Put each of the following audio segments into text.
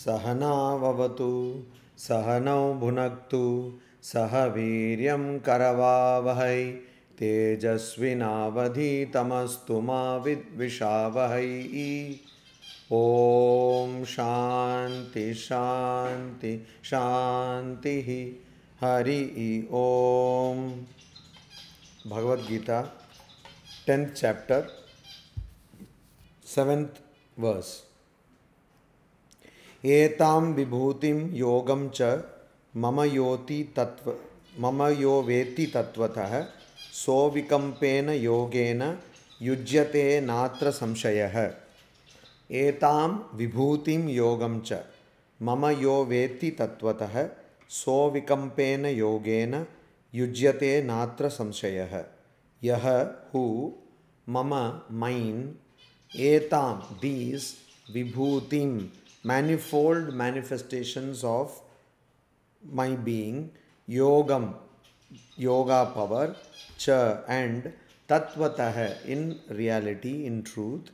सहनाववतु सहनौ भुनक्तु सह वीर्यं करवावहै तेजस्विनावधीतमस्तु मा विद्विषावहै। ॐ शान्ति शान्ति शान्तिः। हरि ओम। Bhagavad Gita 10th chapter 7th verse। एतां विभूतिं योगं च मम यो वेत्ति तत्त्वतः सोऽविकम्पेन योगेन युज्यते नात्र संशयः। एतां विभूतिं योगं च मम यो वेत्ति तत्त्वतः सोऽविकम्पेन योगेन युज्यते नात्र संशयः। यह who मम mine एतां these vibhutim manifold manifestations of my being yogam yoga power cha and tatvatah in reality in truth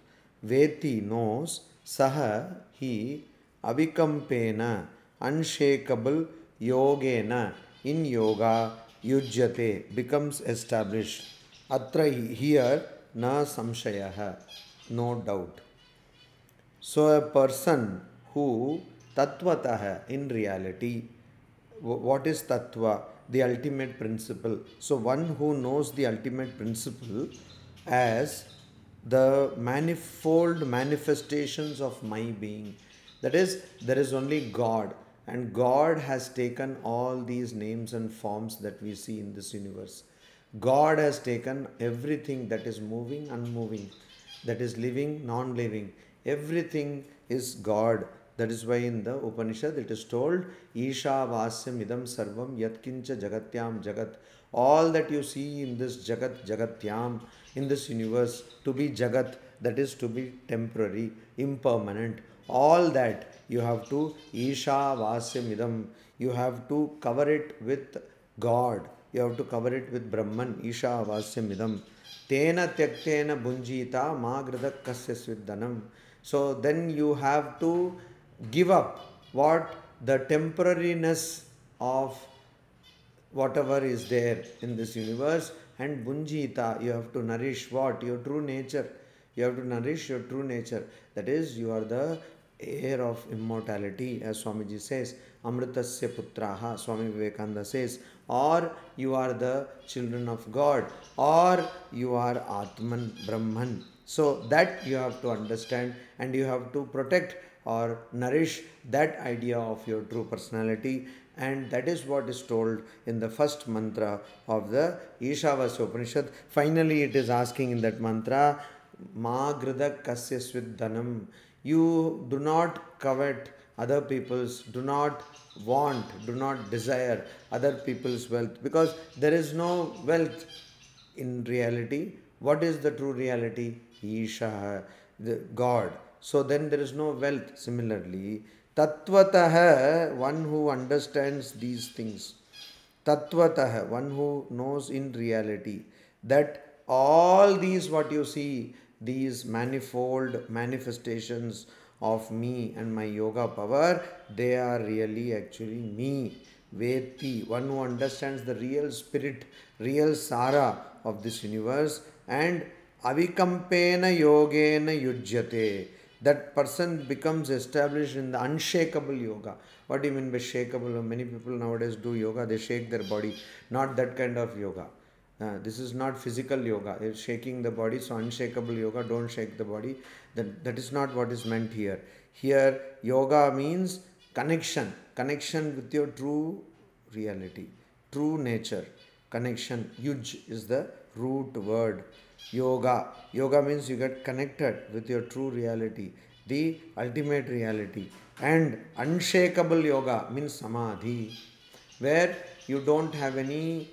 veti knows saha he avikampena unshakable yogena in yoga yujyate becomes established atra here na samshayah no doubt. So a person who tatvatah in reality, what is tattva? The ultimate principle. So one who knows the ultimate principle as the manifold manifestations of my being. That is, there is only God, and God has taken all these names and forms that we see in this universe. God has taken everything that is moving, unmoving, that is living, non-living. Everything is God. That is why in the Upanishad it is told, Isha Vasyam Idam Sarvam Yatkincha Jagatyam Jagat. All that you see in this Jagat, Jagatyam, in this universe, to be Jagat, that is to be temporary, impermanent. All that you have to Isha Vasyam Idam. You have to cover it with God. You have to cover it with Brahman. Isha Vasyam Idam. Tena tyaktena bunjita magridak kasyasviddanam. So then you have to give up what the temporariness of whatever is there in this universe, and bunjita, you have to nourish what? Your true nature. You have to nourish your true nature. That is, you are the heir of immortality, as Swamiji says, Amritasya Putraha, Swami Vivekananda says, or you are the children of God, or you are Atman, Brahman. So that you have to understand, and you have to protect or nourish that idea of your true personality. And that is what is told in the first mantra of the Ishavasya Upanishad. Finally, it is asking in that mantra, Ma grida kasya svidhanam. You do not covet other people's, do not want, do not desire other people's wealth, because there is no wealth in reality. What is the true reality? Isha, the God. So then there is no wealth. Similarly, Tattvatah, one who understands these things. Tattvatah, one who knows in reality that all these what you see, these manifold manifestations of me and my yoga power, they are really actually me. Veti, one who understands the real spirit, real sara of this universe, and avikampena yogena yujyate. That person becomes established in the unshakable yoga. What do you mean by shakeable? Many people nowadays do yoga, they shake their body. Not that kind of yoga. This is not physical yoga. It's shaking the body. So unshakable yoga, don't shake the body. That is not what is meant here. Here, yoga means connection. Connection with your true reality, true nature. Connection. Yuj is the root word. Yoga. Yoga means you get connected with your true reality, the ultimate reality. And unshakable yoga means samadhi, where you don't have any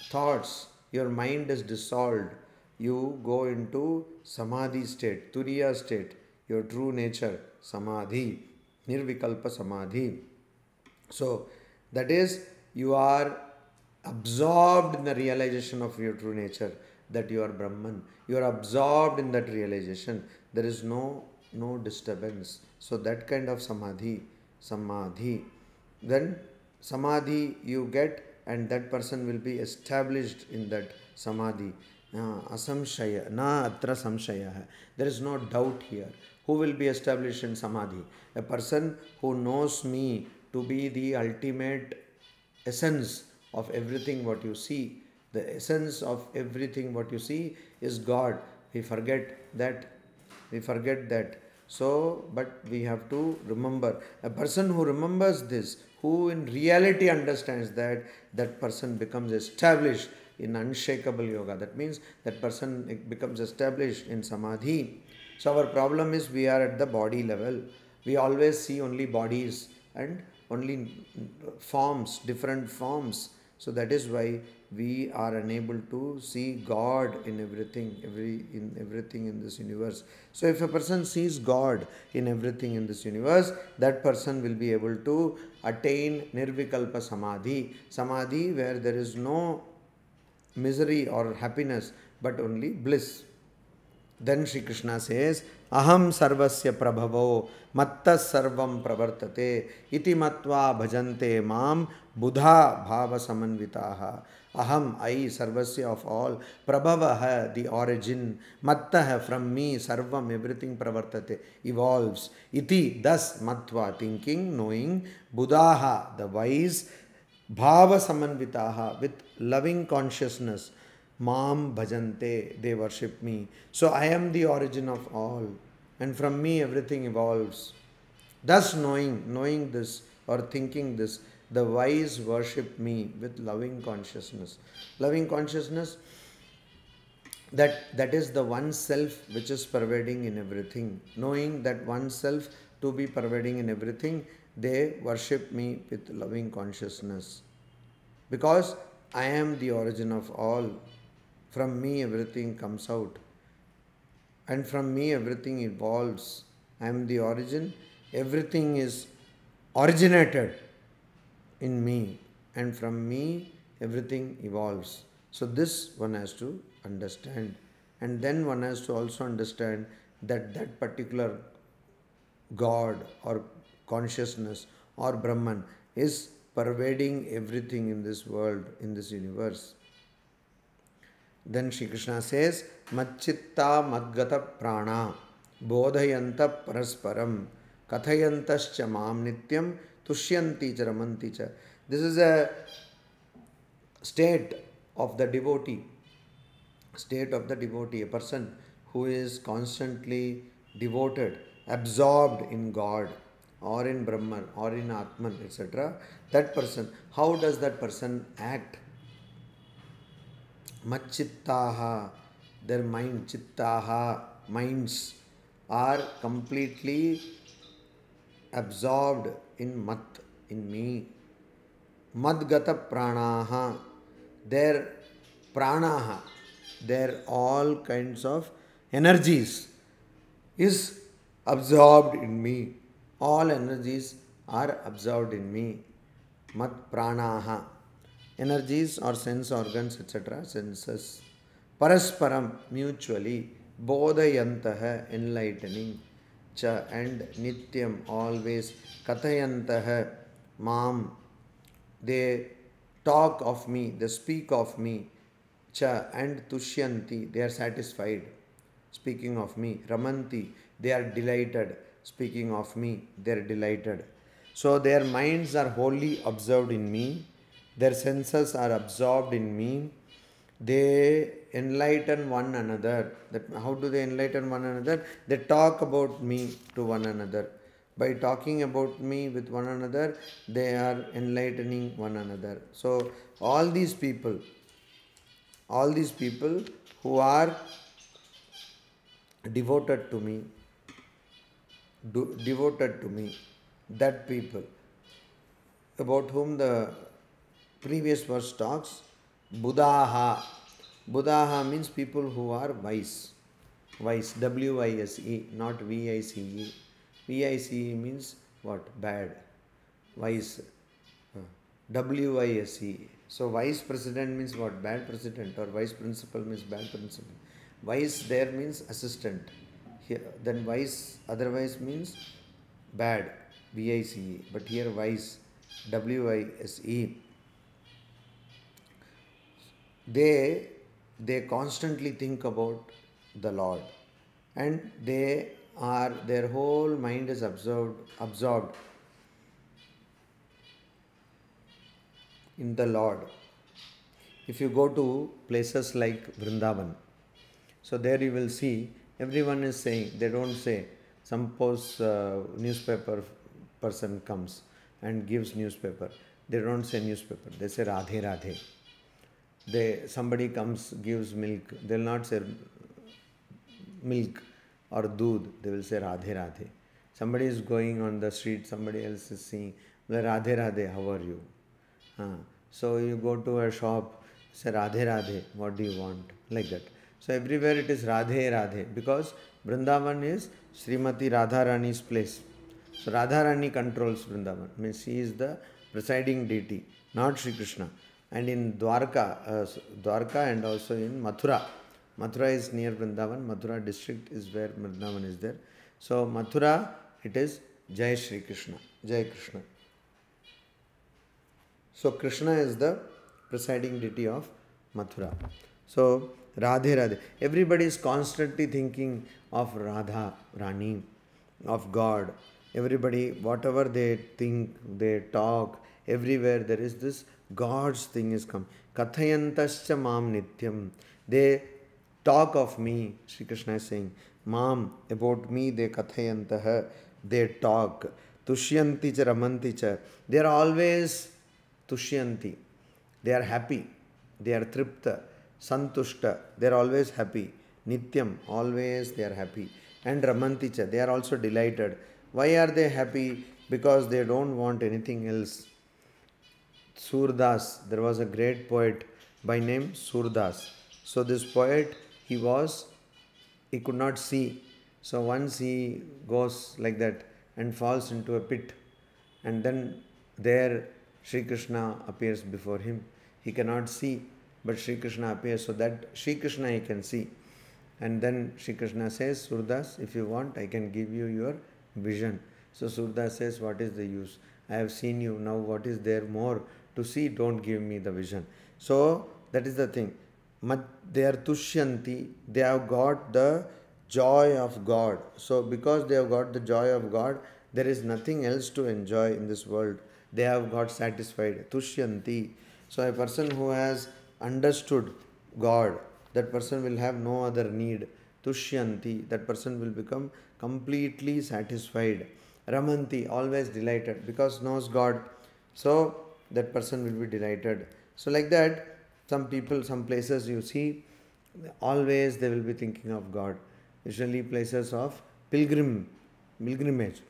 thoughts. Your mind is dissolved. You go into samadhi state, turiya state, your true nature, samadhi, nirvikalpa samadhi. So that is, you are absorbed in the realization of your true nature, that you are Brahman. You are absorbed in that realization. There is no disturbance. So that kind of samadhi samadhi. Then samadhi you get, and that person will be established in that samadhi. Asamshaya, na atra samshaya. There is no doubt here. Who will be established in samadhi? A person who knows me to be the ultimate essence of everything what you see. The essence of everything what you see is God. We forget that. We forget that. So, but we have to remember. A person who remembers this, who in reality understands that, that person becomes established in unshakable yoga. That means that person becomes established in samadhi. So our problem is we are at the body level. We always see only bodies and only forms, different forms. So that is why we are unable to see God in everything, in everything in this universe. So if a person sees God in everything in this universe, that person will be able to attain Nirvikalpa Samadhi. Samadhi where there is no misery or happiness, but only bliss. Then Shri Krishna says, Aham sarvasya prabhavo matta sarvam pravartate iti matva bhajante mam buddha bhava samanvitaha. Aham, I, sarvasya of all, prabhavaha, the origin, mattaha, from me, sarvam, everything pravartate, evolves. Iti, thus, matva, thinking, knowing, buddhaha, the wise, bhava samanvitaha, with loving consciousness, Mam bhajante, they worship me. So I am the origin of all, and from me everything evolves. Thus knowing this or thinking this, the wise worship me with loving consciousness. Loving consciousness, that is the one self which is pervading in everything. Knowing that one self to be pervading in everything, they worship me with loving consciousness. Because I am the origin of all. From me everything comes out, and from me everything evolves. I am the origin. Everything is originated in me, and from me everything evolves. So this one has to understand, and then one has to also understand that that particular God or consciousness or Brahman is pervading everything in this world, in this universe. Then Shri Krishna says, Macchitta Madgata Prana Bodhayanta Parasparam Kathayantascha Mam Nityam Tushyanti cha Ramanti cha. This is a state of the devotee. State of the devotee, a person who is constantly devoted, absorbed in God or in Brahman or in Atman, etc. That person, how does that person act? Machittaha, their mind, chittaha, minds are completely absorbed in mat, in me. Madgata pranaha, their pranaha, their all kinds of energies is absorbed in me. All energies are absorbed in me. Mat pranaha. Energies or sense organs, etc., senses. Parasparam, mutually. Bodhayantaha, enlightening. Cha, and nityam, always. Kathayantaha, mam, they talk of me, they speak of me. Cha, and tushyanti, they are satisfied, speaking of me. Ramanti, they are delighted, speaking of me, they are delighted. So their minds are wholly absorbed in me. Their senses are absorbed in me. They enlighten one another. That, how do they enlighten one another? They talk about me to one another. By talking about me with one another, they are enlightening one another. So all these people who are devoted to me, that people about whom the previous verse talks, Buddhaha. Buddhaha means people who are wise. Wise, W-I-S-E, not V-I-C-E. V-I-C-E means what? Bad. Wise. W-I-S-E. So vice president means what? Bad president, or vice principal means bad principal. Vice there means assistant. Here, then vice otherwise means bad. V-I-C-E, but here Wise, W-I-S-E. They constantly think about the Lord, and their whole mind is absorbed in the Lord. If you go to places like Vrindavan, so there you will see everyone is saying, they don't say, suppose newspaper person comes and gives newspaper, they don't say newspaper, they say Radhe Radhe. Somebody comes, gives milk, they will not say milk or doodh, they will say Radhe Radhe. Somebody is going on the street, somebody else is seeing, Radhe Radhe, how are you? So you go to a shop, say Radhe Radhe, what do you want? Like that. So everywhere it is Radhe Radhe, because Vrindavan is Srimati Radharani's place. So Radharani controls Vrindavan, means she is the presiding deity, not Sri Krishna. And in Dwarka and also in Mathura. Mathura is near Vrindavan. Mathura district is where Vrindavan is there. So Mathura, it is Jai Shri Krishna. Jai Krishna. So Krishna is the presiding deity of Mathura. So Radhe Radhe. Everybody is constantly thinking of Radha, Rani, of God. Everybody, whatever they think, they talk, everywhere there is this God's thing is come. Kathayantascha mam nityam. They talk of me. Sri Krishna is saying, Mam, about me they kathayantaha. They talk. Tushyanti cha ramanti cha. They are always tushyanti. They are happy. They are tripta. Santushta. They are always happy. Nityam. Always they are happy. And ramanti cha. They are also delighted. Why are they happy? Because they don't want anything else. Surdas, there was a great poet by name Surdas. So this poet, he could not see. So once he goes like that and falls into a pit, and then there Sri Krishna appears before him. He cannot see, but Sri Krishna appears, so that Sri Krishna he can see. And then Sri Krishna says, Surdas, if you want, I can give you your vision. So Surdas says, what is the use? I have seen you, now what is there more to see? Don't give me the vision. So that is the thing. They are tushyanti, they have got the joy of God. So because they have got the joy of God, there is nothing else to enjoy in this world. They have got satisfied. Tushyanti. So a person who has understood God, that person will have no other need. Tushyanti, that person will become completely satisfied. Ramanti, always delighted, because knows God. So that person will be delighted. So like that, some people, some places you see, always they will be thinking of God. Usually places of pilgrimage.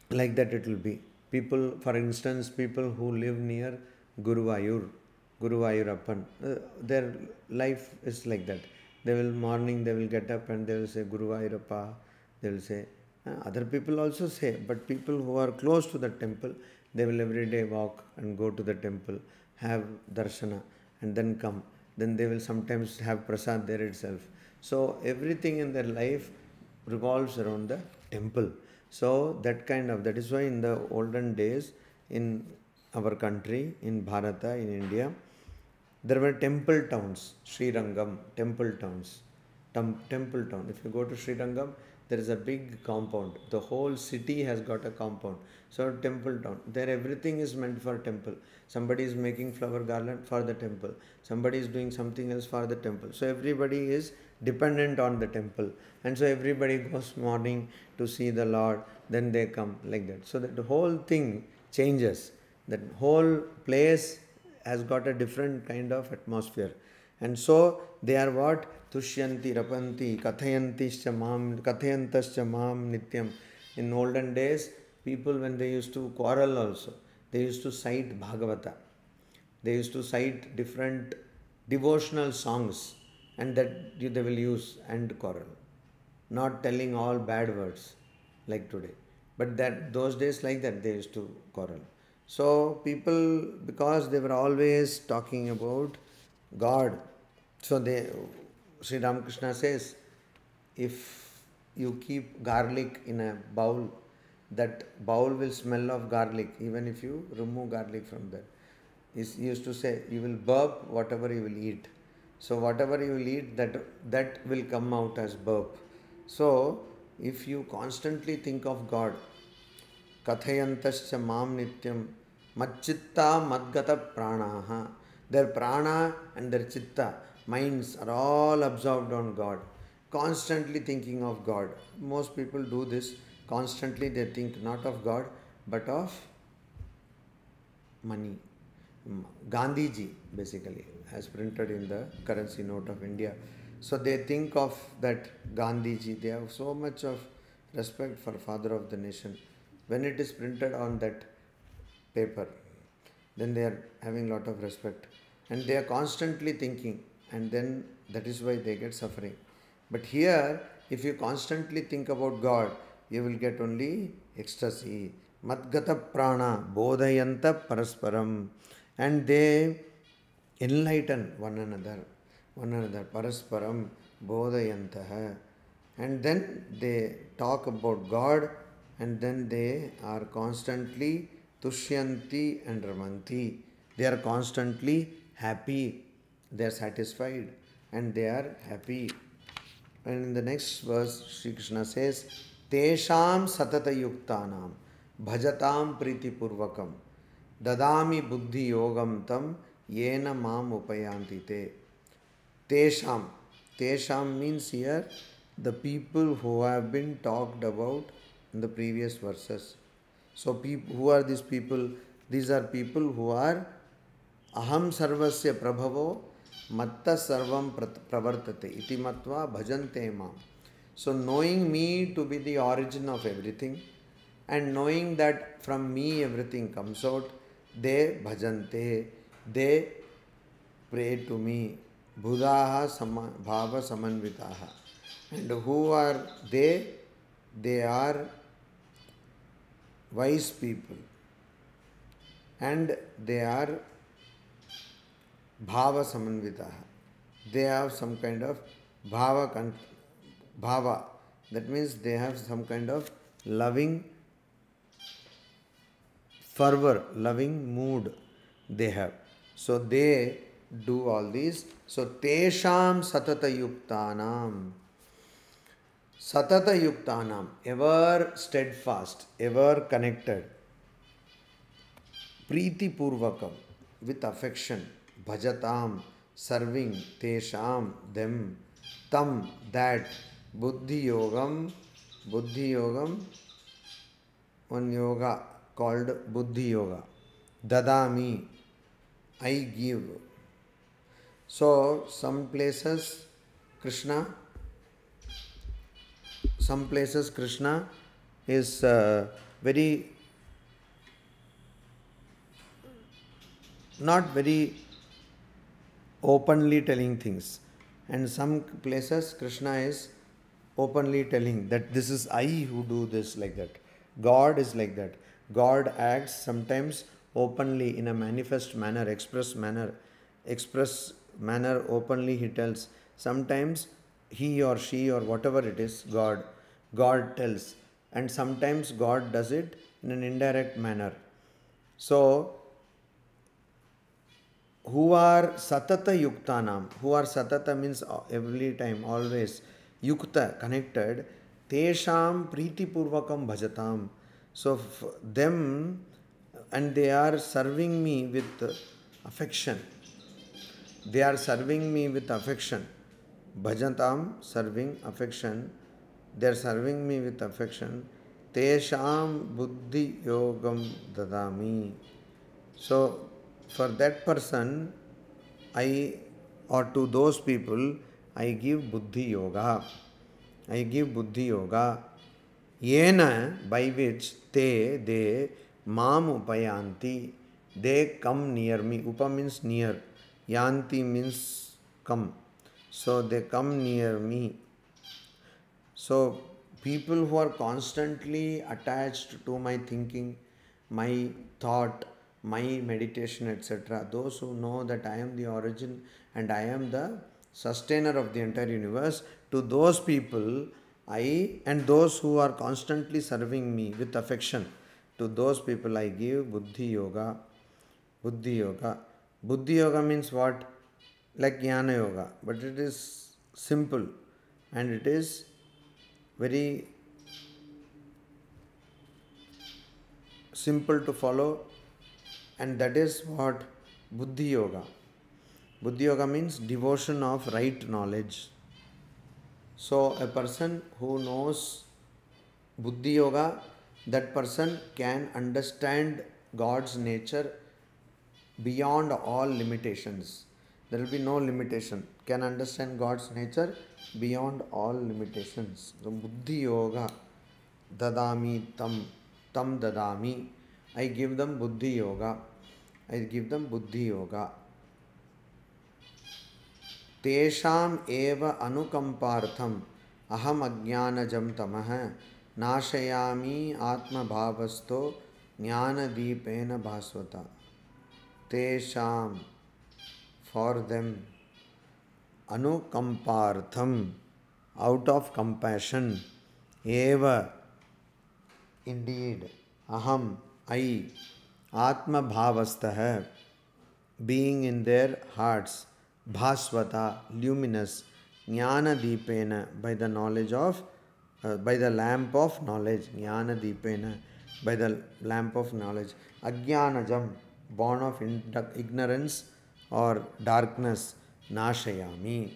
Like that it will be. People, for instance, people who live near Guruvayurappan, their life is like that. They will morning, they will get up and they will say Guruvayurappa. They will say, other people also say, but people who are close to the temple, they will every day walk and go to the temple, have darshana and then come. Then they will sometimes have prasad there itself. So everything in their life revolves around the temple. So that is why in the olden days in our country, in Bharata, in India, there were temple towns, Srirangam, temple towns, temple town. If you go to Srirangam, there is a big compound. The whole city has got a compound. So temple town. There everything is meant for temple. Somebody is making flower garland for the temple. Somebody is doing something else for the temple. So everybody is dependent on the temple. And so everybody goes morning to see the Lord. Then they come like that. So that the whole thing changes. That whole place has got a different kind of atmosphere. And so they are what? Tushyanti, Rapanti, Kathayantascha Mam Nityam. In olden days, people when they used to quarrel also, they used to cite Bhagavata. They used to cite different devotional songs, and that they will use and quarrel. Not telling all bad words like today. But that those days like that they used to quarrel. So people, because they were always talking about God, so Sri Ramakrishna says, if you keep garlic in a bowl, that bowl will smell of garlic even if you remove garlic from there. He used to say, you will burp whatever you will eat. So whatever you will eat, that will come out as burp. So if you constantly think of God, kathayantascha mam nityam madchitta madgata pranaha, their prana and their chitta, minds are all absorbed on God, constantly thinking of God. Most people do this. Constantly they think not of God but of money. Gandhiji basically has printed in the currency note of India. So they think of that Gandhiji. They have so much of respect for father of the nation. When it is printed on that paper, then they are having lot of respect. And they are constantly thinking, and then that is why they get suffering. But here, if you constantly think about God, you will get only ecstasy. Madgata prana bodhayanta parasparam. And they enlighten one another, parasparam bodhayantaha. And then they talk about God, and then they are constantly tushyanti and ramanti. They are constantly happy, they are satisfied, and they are happy. And in the next verse, Sri Krishna says, Tesham satata yuktanam bhajatam priti purvakam dadami buddhi yogam tam yena mam upayanti te. Tesham. Tesham means here the people who have been talked about in the previous verses. So who are these people? These are people who are aham sarvasya prabhavo matta sarvam pravartate iti matva bhajante mam. So knowing me to be the origin of everything and knowing that from me everything comes out, they bhajante, they pray to me. Buddhaha bhava samanvitaha. And who are they? They are wise people. And they are bhava samanvitaha. They have some kind of bhava. That means they have some kind of loving fervor, loving mood they have. So they do all these. So tesham satata yuktanam. Satata yuktanam, ever steadfast, ever connected. Preeti purvakam, with affection. Bhajatam, serving. Tesham, them. Tam, that. Buddhi yogam, one yoga called Buddhi yoga. Dadami, I give. So some places Krishna is not very openly telling things, and some places Krishna is openly telling that this is I who do this, like that. God is like that. God acts sometimes openly in a manifest manner, express manner, openly he tells. Sometimes he or she or whatever it is, God tells. And sometimes God does it in an indirect manner. So, who are satata yuktanam, who are satata means every time, always, yukta, connected, tesham priti purvakam bhajatam. So them, and they are serving me with affection. They are serving me with affection. Bhajatam, serving, affection. They are serving me with affection. Tesham buddhi yogam dadami. So for that person, or to those people, I give buddhi yoga. I give buddhi yoga. Yena, by which they mam upayanti, they come near me. Upa means near. Yanti means come. So they come near me. So people who are constantly attached to my thinking, my thought, my meditation, etc., those who know that I am the origin and I am the sustainer of the entire universe, to those people I and those who are constantly serving me with affection, to those people I give Buddhi Yoga. Buddhi Yoga. Buddhi Yoga means what? Like Jnana Yoga, but it is simple and it is very simple to follow, and that is what Buddhi Yoga. Buddhi Yoga means devotion of right knowledge. So, a person who knows Buddhi Yoga, that person can understand God's nature beyond all limitations. There will be no limitation. Can understand God's nature beyond all limitations. So, Buddhi Yoga, dadami tam dadami. I give them Buddhi Yoga. I give them Buddhi Yoga. तेषाम एव अनुकंपार्थम अहम अज्ञानजं तमः नाशयामि आत्मभावस्थो ज्ञानदीपेन भास्वता. तेषाम, for them, anukampartham, out of compassion, eva, indeed, aham, I, atma bhavastah, being in their hearts, bhasvata, luminous, jnana deepena, by the knowledge of, by the lamp of knowledge, jnana deepena, by the lamp of knowledge, ajnanajam, born of ignorance or darkness, nashayami.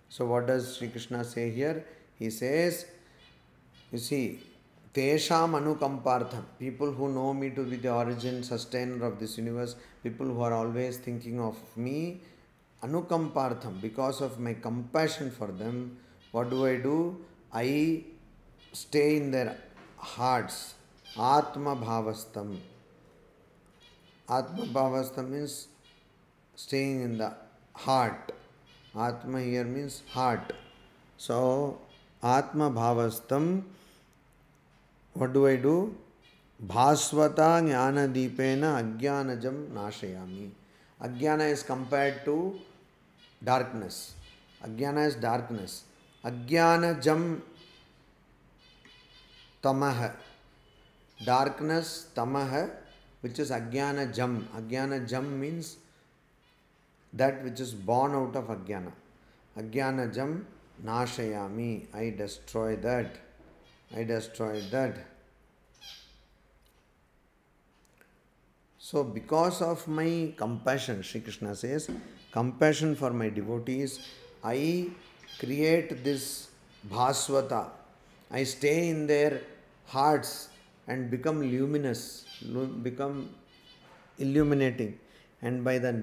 So what does Sri Krishna say here? He says, you see, tesham anukampartham, people who know me to be the origin, sustainer of this universe, people who are always thinking of me, anukampartham, because of my compassion for them, what do? I stay in their hearts. Atma bhavastam. Atma bhavastam means staying in the heart. Atma here means heart. So, Atma bhavastam, what do? Bhasvata jnana deepena ajnanajam nashayami. Ajnana is compared to darkness. Ajnana is darkness. Ajnanajam tamah. Darkness, tamah, which is ajnanajam. Ajnanajam means that which is born out of ajnana. Ajnanajam nashayami. I destroy that. I destroy that. So, because of my compassion, Sri Krishna says, compassion for my devotees, I create this bhasvata. I stay in their hearts and become luminous, become illuminating. And by the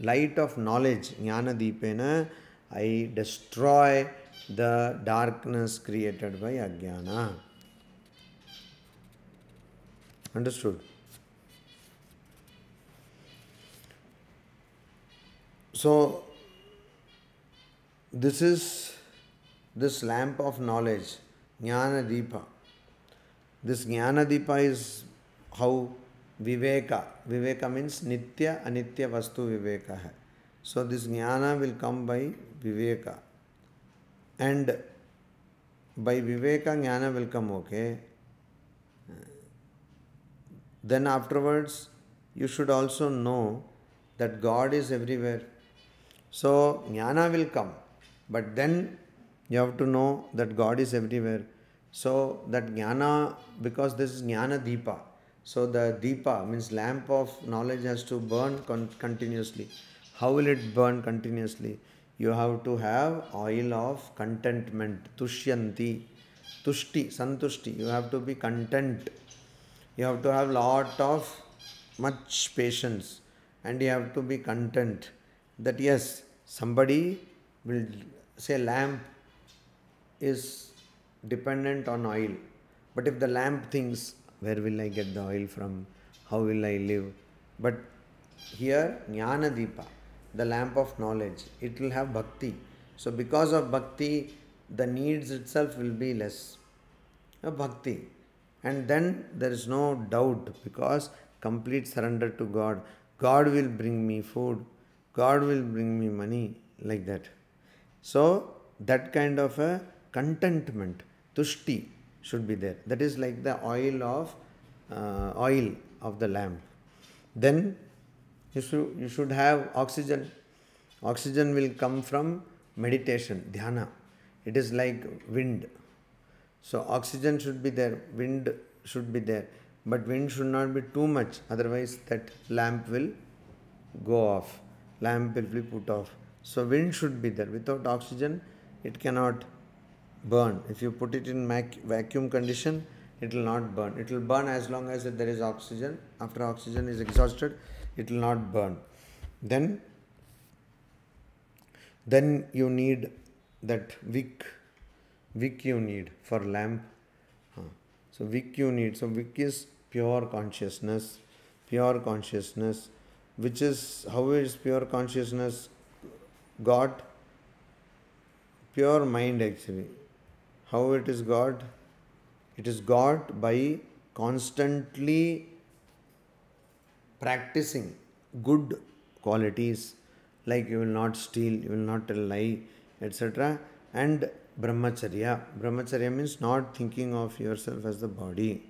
light of knowledge, jnana deepena, I destroy the darkness created by ajnana. Understood? So, this is this lamp of knowledge, Jnana Deepa. This Jnana Deepa is how Viveka. Viveka means Nitya Anitya Vastu Viveka hai. So, this Jnana will come by Viveka. And by Viveka, Jnana will come, okay. Then afterwards, you should also know that God is everywhere. So, jnana will come, but then you have to know that God is everywhere. So, that jnana, because this is jnana deepa, so the deepa means lamp of knowledge has to burn continuously. How will it burn continuously? You have to have oil of contentment, tushyanti, tushti, santushti. You have to be content. You have to have much patience, and you have to be content that yes, somebody will say lamp is dependent on oil. But if the lamp thinks, where will I get the oil from? How will I live? But here, Jnana Deepa, the lamp of knowledge, it will have bhakti. So because of bhakti, the needs itself will be less. Bhakti. And then there is no doubt, because complete surrender to God. God will bring me food. God will bring me money, like that. So, that kind of a contentment. tushti should be there. That is like the oil of the lamp. Then you should have oxygen. Oxygen will come from meditation, dhyana. It is like wind. So oxygen should be there, wind should be there, but wind should not be too much, otherwise that lamp will go off, lamp will be put off. So wind should be there. Without oxygen, it cannot burn. If you put it in vacuum condition, it will not burn. It will burn as long as there is oxygen. After oxygen is exhausted, it will not burn. Then you need that wick you need for lamp. So wick you need. So wick is pure consciousness, which is, how is pure consciousness got? Pure mind actually. How it is got? It is got by constantly practicing good qualities, like you will not steal, you will not tell lie, etc. And brahmacharya. Brahmacharya means not thinking of yourself as the body.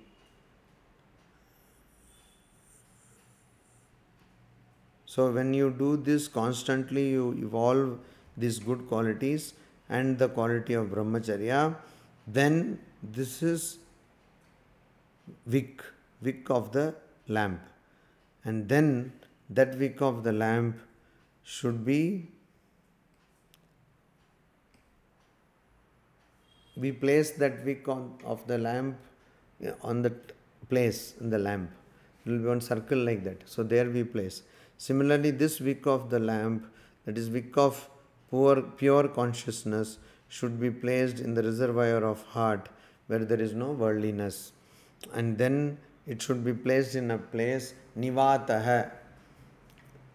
So when you do this constantly, you evolve these good qualities and the quality of brahmacharya, then this is wick of the lamp. And then that wick of the lamp should be, we place that wick of the lamp on the place in the lamp. It will be one circle like that. So there we place. Similarly, this wick of the lamp, that is wick of pure consciousness, should be placed in the reservoir of heart where there is no worldliness. And then it should be placed in a place, nivataha,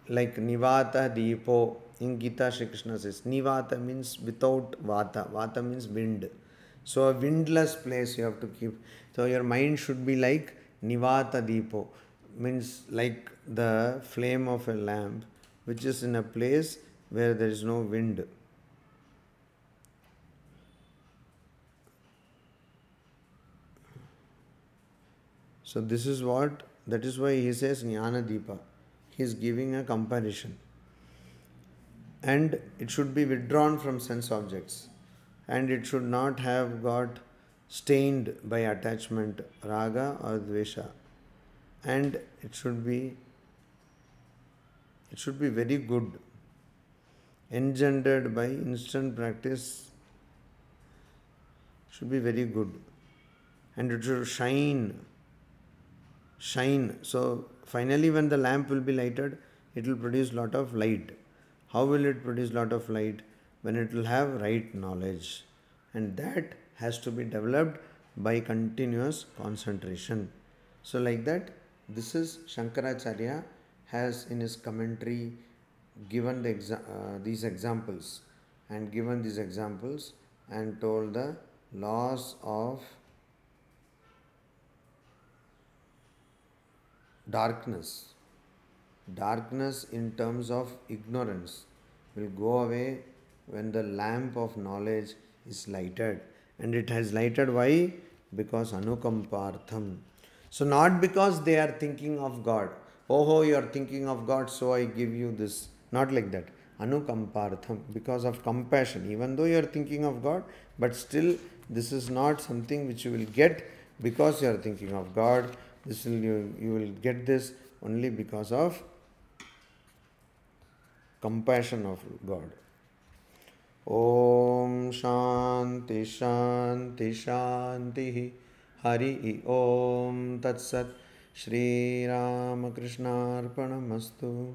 like nivata deepo. In Gita, Shri Krishna says, nivata means without vata. Vata means wind. So a windless place you have to keep. So your mind should be like nivata deepo, means like the flame of a lamp, which is in a place where there is no wind. So this is what, that is why he says Jnana Deepa. He is giving a comparison. And it should be withdrawn from sense objects. And it should not have got stained by attachment, raga or dvesha. And it should be very good, engendered by instant practice, should be very good. And it should shine. So finally when the lamp will be lighted, it will produce lot of light. How will it produce lot of light? When it will have right knowledge. And that has to be developed by continuous concentration. So like that, this is Shankaracharya has in his commentary given these examples and told the laws of darkness. Darkness in terms of ignorance will go away when the lamp of knowledge is lighted. And it has lighted why? Because anukampartham. So not because they are thinking of God. Oh, you are thinking of God, so I give you this. Not like that. Anukampartham. Because of compassion. Even though you are thinking of God, but still this is not something which you will get because you are thinking of God. You will get this only because of compassion of God. Om Shanti Shanti Shanti Hari Om Tat Sat Shri Ramakrishna Arpanamastu.